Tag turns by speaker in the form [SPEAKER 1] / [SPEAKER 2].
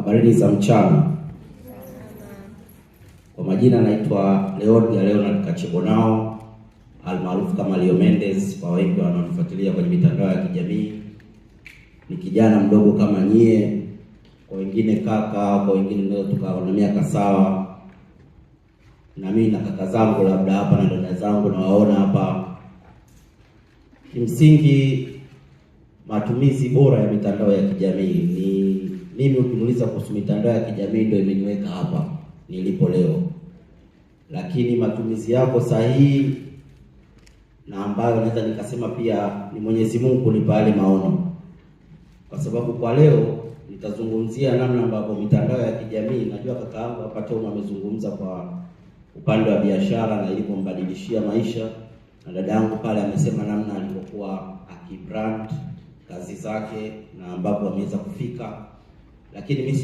[SPEAKER 1] Habari za mchana. Kwa majina naitwa Leonard Kachebonao almaarufu kama Leo Mendes kwa wengi wanaonifuatilia kwenye mitandao ya kijamii. Ni kijana mdogo kama nyie, kwa wengine kaka, kwa wengine ndio tukaona miaka sawa. Na mimi na kaka zangu labda hapa na dada zangu na waona hapa. Kimsingi matumizi bora ya mitandao ya kijamii ni mimi ukiniuliza kuhusu mitandao ya kijamii ndio imeniweka hapa nilipo leo. Lakini matumizi yako sahihi na ambayo naweza nikasema pia ni Mwenyezi Mungu kunipa yale maono. Kwa sababu kwa leo nitazungumzia namna ambavyo mitandao ya kijamii, najua kaka yangu hapa Tom amezungumza kwa upande wa biashara na ilipombadilishia maisha, na dada yangu pale amesema namna alipokuwa akibrand kazi zake na ambapo ameweza kufika. Lakini mimi